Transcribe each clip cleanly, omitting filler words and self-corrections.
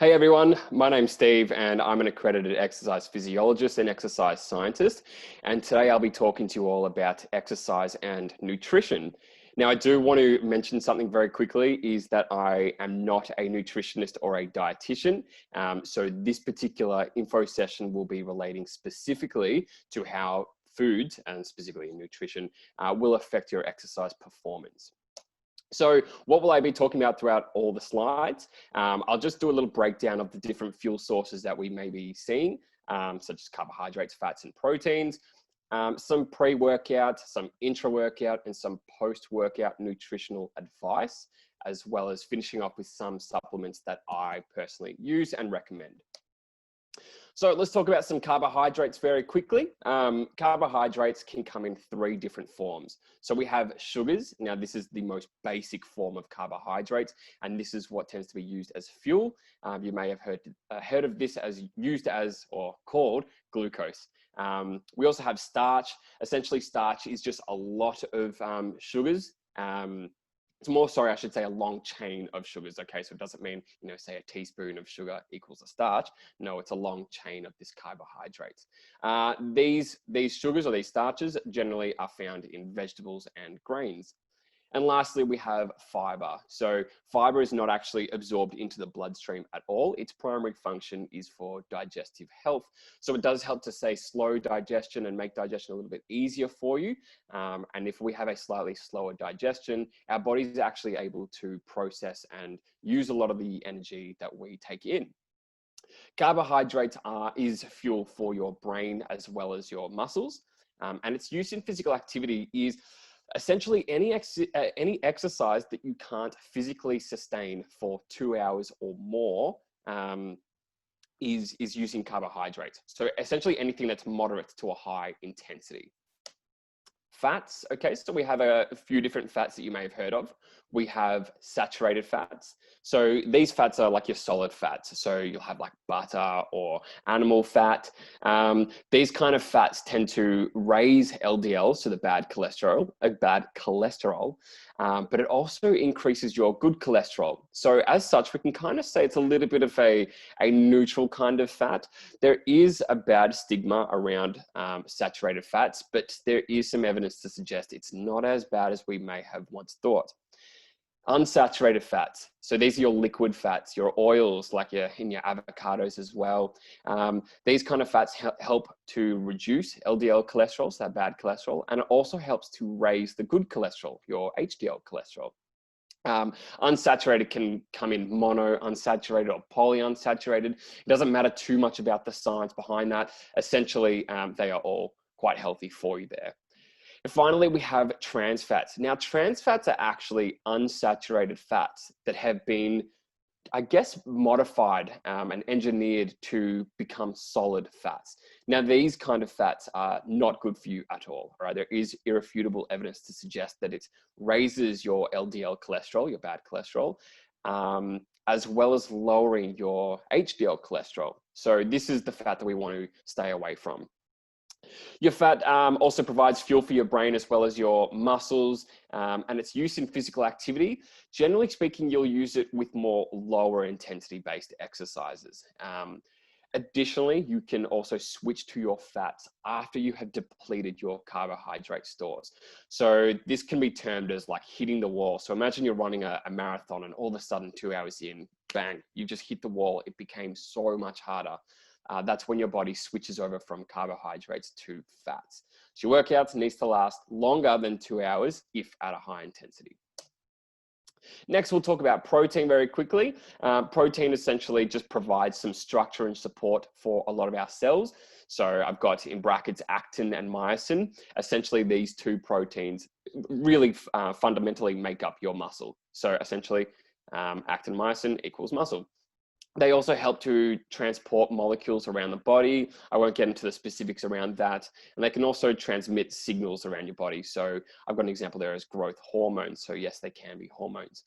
Hey everyone, my name's Steve and I'm an accredited exercise physiologist and exercise scientist. And today I'll be talking to you all about exercise and nutrition. Now, I do want to mention something very quickly is that I am not a nutritionist or a dietitian. So this particular info session will be relating specifically to how foods and specifically nutrition will affect your exercise performance. So what will I be talking about throughout all the slides? I'll just do a little breakdown of the different fuel sources that we may be seeing, such as carbohydrates, fats, and proteins, some pre-workout, some intra-workout, and some post-workout nutritional advice, as well as finishing off with some supplements that I personally use and recommend. So let's talk about some carbohydrates very quickly. Carbohydrates can come in three different forms. So we have sugars. Now this is the most basic form of carbohydrates, and this is what tends to be used as fuel. You may have heard of this as used as or called glucose. We also have starch. Essentially, starch is just a lot of sugars. It's more, sorry, I should say a long chain of sugars. Okay, so it doesn't mean, say a teaspoon of sugar equals a starch. No, it's a long chain of this carbohydrates. These sugars or these starches generally are found in vegetables and grains. And lastly, we have fiber. So fiber is not actually absorbed into the bloodstream at all. Its primary function is for digestive health. So it does help to say slow digestion and make digestion a little bit easier for you. And if we have a slightly slower digestion, our body is actually able to process and use a lot of the energy that we take in. Carbohydrates is fuel for your brain as well as your muscles. And its use in physical activity is essentially any exercise that you can't physically sustain for 2 hours or more is using carbohydrates. So essentially anything that's moderate to a high intensity. Fats, okay, so we have a few different fats that you may have heard of. We have saturated fats. So these fats are like your solid fats. So you'll have like butter or animal fat. These kind of fats tend to raise LDL, so the bad cholesterol, but it also increases your good cholesterol. So as such, we can kind of say it's a little bit of a neutral kind of fat. There is a bad stigma around saturated fats, but there is some evidence to suggest it's not as bad as we may have once thought. Unsaturated fats. So these are your liquid fats, your oils, like in your avocados as well. These kind of fats help to reduce LDL cholesterol, so that bad cholesterol, and it also helps to raise the good cholesterol, your HDL cholesterol. Unsaturated can come in mono unsaturated or polyunsaturated. It doesn't matter too much about the science behind that. Essentially, they are all quite healthy for you there. And finally, we have trans fats. Now, trans fats are actually unsaturated fats that have been, I guess, modified and engineered to become solid fats. Now, these kind of fats are not good for you at all. Right? There is irrefutable evidence to suggest that it raises your LDL cholesterol, your bad cholesterol, as well as lowering your HDL cholesterol. So this is the fat that we want to stay away from. Your fat also provides fuel for your brain as well as your muscles, and its use in physical activity. Generally speaking, you'll use it with more lower intensity based exercises. Additionally, you can also switch to your fats after you have depleted your carbohydrate stores. So this can be termed as like hitting the wall. So imagine you're running a marathon and all of a sudden 2 hours in, bang, you just hit the wall. It became so much harder. That's when your body switches over from carbohydrates to fats. So your workouts needs to last longer than 2 hours if at a high intensity. Next, we'll talk about protein very quickly. Protein essentially just provides some structure and support for a lot of our cells. So I've got in brackets actin and myosin. Essentially, these two proteins really fundamentally make up your muscle. So essentially, actin myosin equals muscle. They also help to transport molecules around the body. I won't get into the specifics around that. And they can also transmit signals around your body. So I've got an example there as growth hormones. So yes, they can be hormones.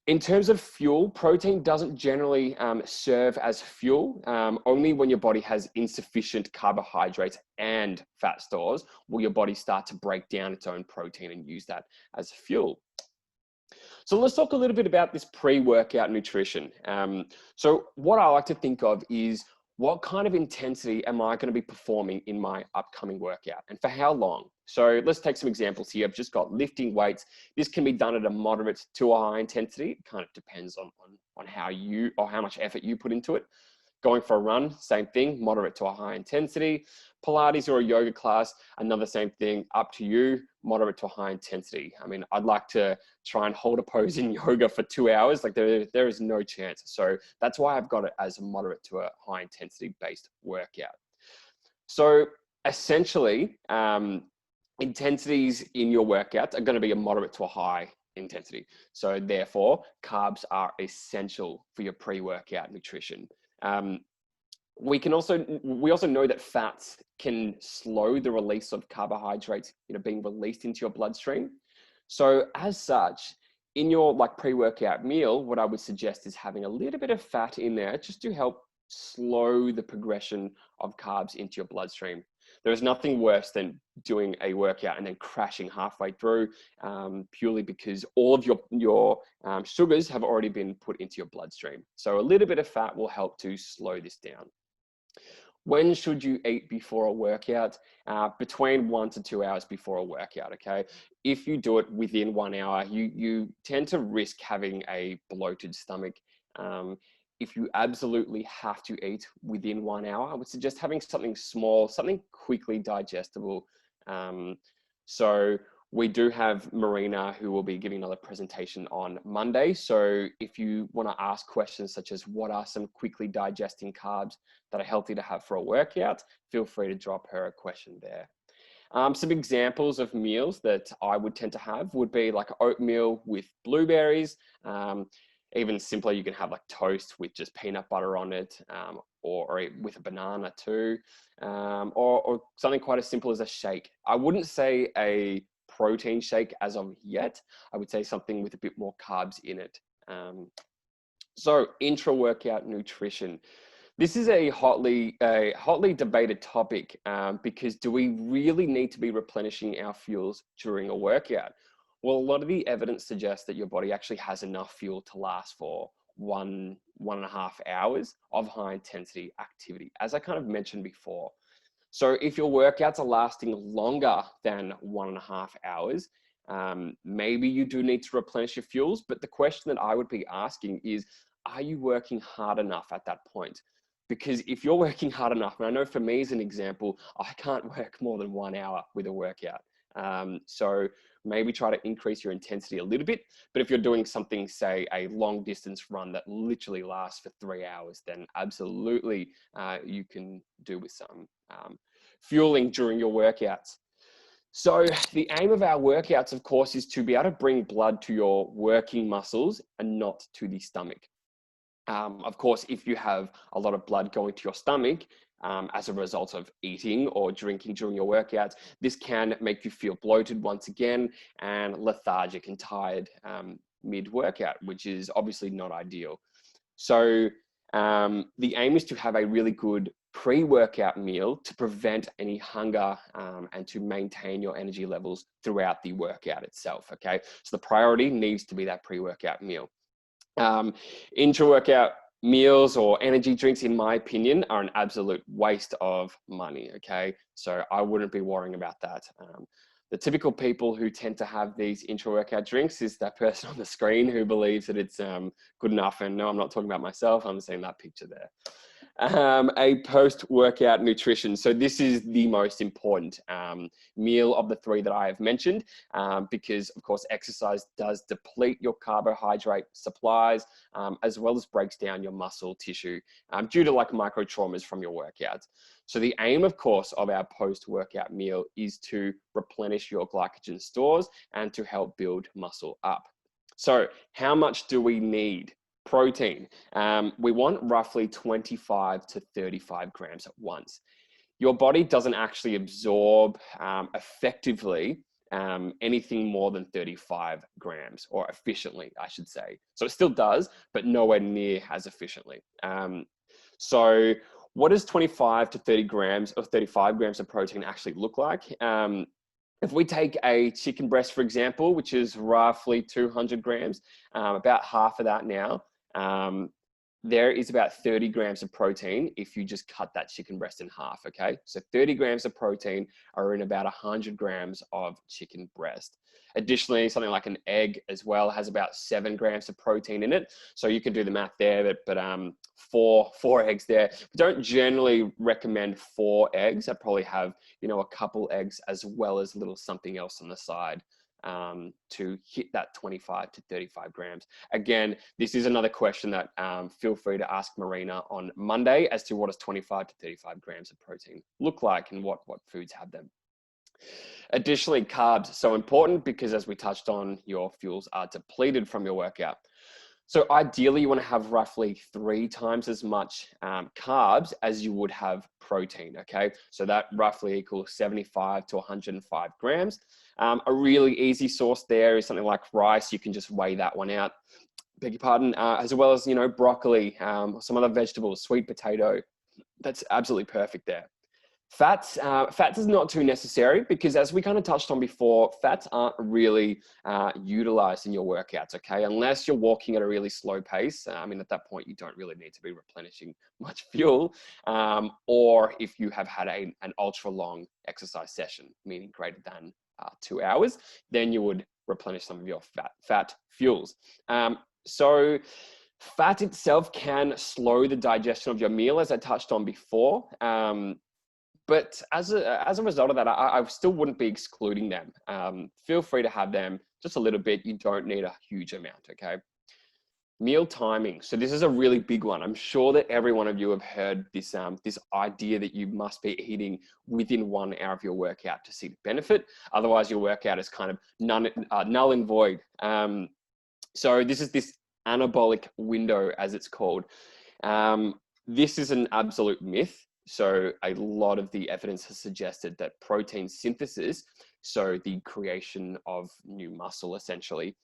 In terms of fuel, protein doesn't generally serve as fuel. Only when your body has insufficient carbohydrates and fat stores will your body start to break down its own protein and use that as fuel. So let's talk a little bit about this pre-workout nutrition. So what I like to think of is, what kind of intensity am I going to be performing in my upcoming workout, and for how long? So let's take some examples here. I've just got lifting weights. This can be done at a moderate to a high intensity. It kind of depends on how you, or how much effort you put into it. Going for a run, same thing, moderate to a high intensity. Pilates or a yoga class, another same thing, up to you, moderate to a high intensity. I mean, I'd like to try and hold a pose in yoga for 2 hours. Like there is no chance. So that's why I've got it as a moderate to a high intensity based workout. So essentially, intensities in your workouts are going to be a moderate to a high intensity. So therefore, carbs are essential for your pre-workout nutrition. We also know that fats can slow the release of carbohydrates, being released into your bloodstream. So as such, in your pre-workout meal, what I would suggest is having a little bit of fat in there just to help slow the progression of carbs into your bloodstream. There is nothing worse than doing a workout and then crashing halfway through, purely because all of your sugars have already been put into your bloodstream. So a little bit of fat will help to slow this down. When should you eat before a workout? Between 1 to 2 hours before a workout, okay? If you do it within 1 hour, you tend to risk having a bloated stomach. If you absolutely have to eat within 1 hour, I would suggest having something small, something quickly digestible. So we do have Marina, who will be giving another presentation on Monday. So if you want to ask questions such as what are some quickly digesting carbs that are healthy to have for a workout, feel free to drop her a question there. Some examples of meals that I would tend to have would be like oatmeal with blueberries. Even simpler, you can have like toast with just peanut butter on it, or with a banana too, or something quite as simple as a shake. I wouldn't say a protein shake as of yet. I would say something with a bit more carbs in it. So intra-workout nutrition. This is a hotly debated topic, because do we really need to be replenishing our fuels during a workout? Well, a lot of the evidence suggests that your body actually has enough fuel to last for 1.5 hours of high intensity activity, as I kind of mentioned before. So if your workouts are lasting longer than 1.5 hours, maybe you do need to replenish your fuels. But the question that I would be asking is, are you working hard enough at that point? Because if you're working hard enough, and I know for me as an example, I can't work more than 1 hour with a workout. So maybe try to increase your intensity a little bit. But if you're doing something, say a long distance run that literally lasts for 3 hours, then absolutely you can do with some fueling during your workouts. So the aim of our workouts, of course, is to be able to bring blood to your working muscles and not to the stomach. Of course, if you have a lot of blood going to your stomach as a result of eating or drinking during your workouts, this can make you feel bloated once again and lethargic and tired mid-workout, which is obviously not ideal. So the aim is to have a really good pre-workout meal to prevent any hunger and to maintain your energy levels throughout the workout itself, okay? So the priority needs to be that pre-workout meal. Intra-workout meals or energy drinks, in my opinion, are an absolute waste of money, okay? So I wouldn't be worrying about that. The typical people who tend to have these intra-workout drinks is that person on the screen who believes that it's good enough. And no, I'm not talking about myself. I'm seeing that picture there. A post-workout nutrition. So this is the most important meal of the three that I have mentioned, because of course exercise does deplete your carbohydrate supplies, as well as breaks down your muscle tissue due to like micro traumas from your workouts. So the aim, of course, of our post-workout meal is to replenish your glycogen stores and to help build muscle up. So how much do we need? Protein. We want roughly 25 to 35 grams at once. Your body doesn't actually absorb effectively anything more than 35 grams, or efficiently, I should say. So it still does, but nowhere near as efficiently. So what does 25 to 30 grams or 35 grams of protein actually look like? If we take a chicken breast, for example, which is roughly 200 grams, about half of that now, there is about 30 grams of protein if you just cut that chicken breast in half, okay? So 30 grams of protein are in about 100 grams of chicken breast. Additionally, something like an egg as well has about 7 grams of protein in it. So you can do the math there, but four eggs there. We don't generally recommend 4 eggs. I'd probably have, you know, a couple eggs as well as a little something else on the side to hit that 25 to 35 grams. Again, this is another question that feel free to ask Marina on Monday as to what does 25 to 35 grams of protein look like and what foods have them. Additionally, carbs, so important because as we touched on, your fuels are depleted from your workout. So ideally you want to have roughly 3 times as much carbs as you would have protein, okay? So that roughly equals 75 to 105 grams. A really easy source there is something like rice. You can just weigh that one out, beg your pardon, as well as, you know, broccoli, some other vegetables, sweet potato. That's absolutely perfect there. Fats is not too necessary because as we kind of touched on before, fats aren't really utilized in your workouts, okay? Unless you're walking at a really slow pace. I mean, at that point, you don't really need to be replenishing much fuel. Or if you have had an ultra long exercise session, meaning greater than 2 hours, then you would replenish some of your fat fuels. So fat itself can slow the digestion of your meal, as I touched on before. But as a result of that, I still wouldn't be excluding them. Feel free to have them just a little bit. You don't need a huge amount, okay? Meal timing. So this is a really big one. I'm sure that every one of you have heard this, this idea that you must be eating within 1 hour of your workout to see the benefit. Otherwise, your workout is kind of null and void. So this is this anabolic window, as it's called. This is an absolute myth. So a lot of the evidence has suggested that protein synthesis, so the creation of new muscle essentially,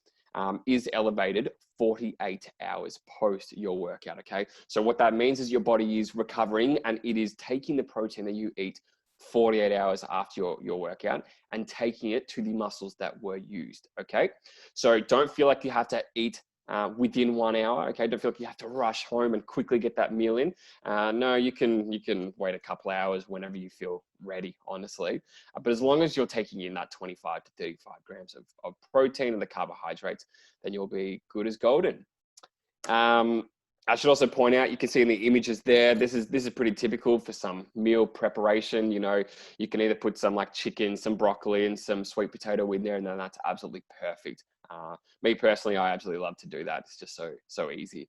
is elevated 48 hours post your workout, okay? So what that means is your body is recovering and it is taking the protein that you eat 48 hours after your workout and taking it to the muscles that were used, okay? So don't feel like you have to eat within 1 hour, okay? Don't feel like you have to rush home and quickly get that meal in. No, you can wait a couple hours whenever you feel ready, honestly. But as long as you're taking in that 25 to 35 grams of protein and the carbohydrates, then you'll be good as golden. I should also point out, you can see in the images there, this is pretty typical for some meal preparation. You know, you can either put some like chicken, some broccoli and some sweet potato in there, and then that's absolutely perfect. Me personally, I absolutely love to do that. It's just so easy.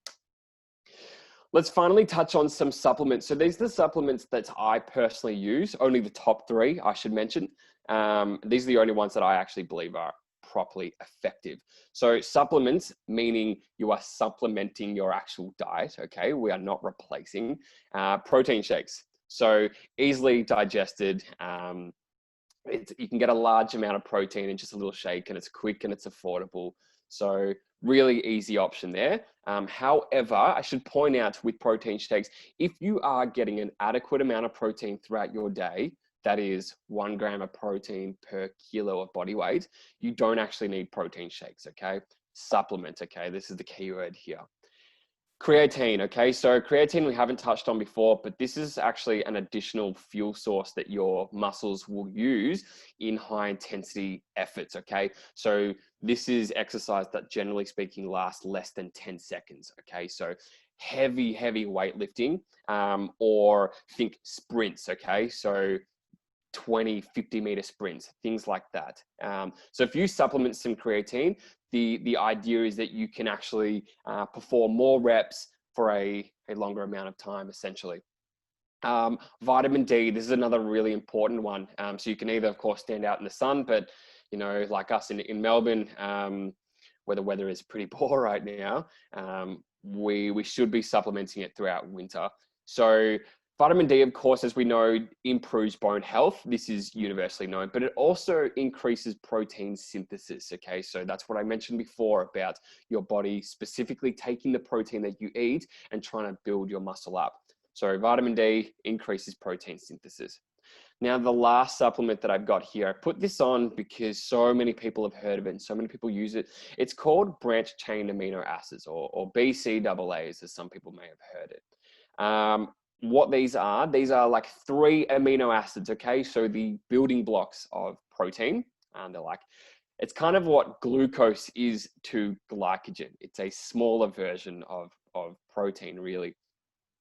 Let's finally touch on some supplements. So these are the supplements that I personally use, only the top 3 I should mention. These are the only ones that I actually believe are properly effective. So supplements, meaning you are supplementing your actual diet, okay? We are not replacing. Protein shakes, so easily digested. You can get a large amount of protein in just a little shake, and it's quick and it's affordable. So really easy option there. However, I should point out with protein shakes, if you are getting an adequate amount of protein throughout your day, that is 1 gram of protein per kilo of body weight, you don't actually need protein shakes, okay? Supplement, okay? This is the key word here. Creatine, okay? So creatine we haven't touched on before, but this is actually an additional fuel source that your muscles will use in high intensity efforts, okay? So this is exercise that generally speaking lasts less than 10 seconds, okay? So heavy weightlifting, or think sprints, okay? So 20, 50 meter sprints, things like that. So if you supplement some creatine, the idea is that you can actually perform more reps for a longer amount of time, essentially. Vitamin D, this is another really important one. So you can either, of course, stand out in the sun, but, you know, like us in Melbourne, where the weather is pretty poor right now, we should be supplementing it throughout winter. So vitamin D, of course, as we know, improves bone health. This is universally known, but it also increases protein synthesis, okay? So that's what I mentioned before about your body specifically taking the protein that you eat and trying to build your muscle up. So vitamin D increases protein synthesis. Now, the last supplement that I've got here, I put this on because so many people have heard of it and so many people use it. It's called branched chain amino acids, or BCAAs, as some people may have heard it. What these are like 3 amino acids, okay? So the building blocks of protein, and they're like, it's kind of what glucose is to glycogen. It's a smaller version of protein, really.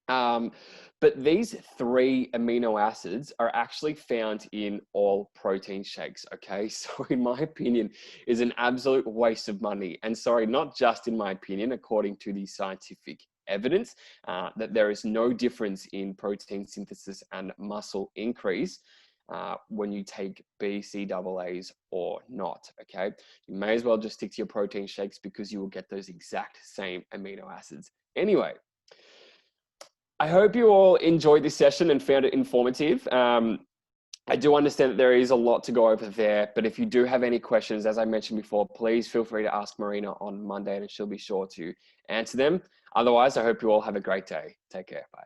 But these 3 amino acids are actually found in all protein shakes, okay? So in my opinion, is an absolute waste of money. And sorry, not just in my opinion, according to the scientific evidence, that there is no difference in protein synthesis and muscle increase when you take BCAAs or not, okay? You may as well just stick to your protein shakes because you will get those exact same amino acids. Anyway, I hope you all enjoyed this session and found it informative. I do understand that there is a lot to go over there, but if you do have any questions, as I mentioned before, please feel free to ask Marina on Monday and she'll be sure to answer them. Otherwise, I hope you all have a great day. Take care. Bye.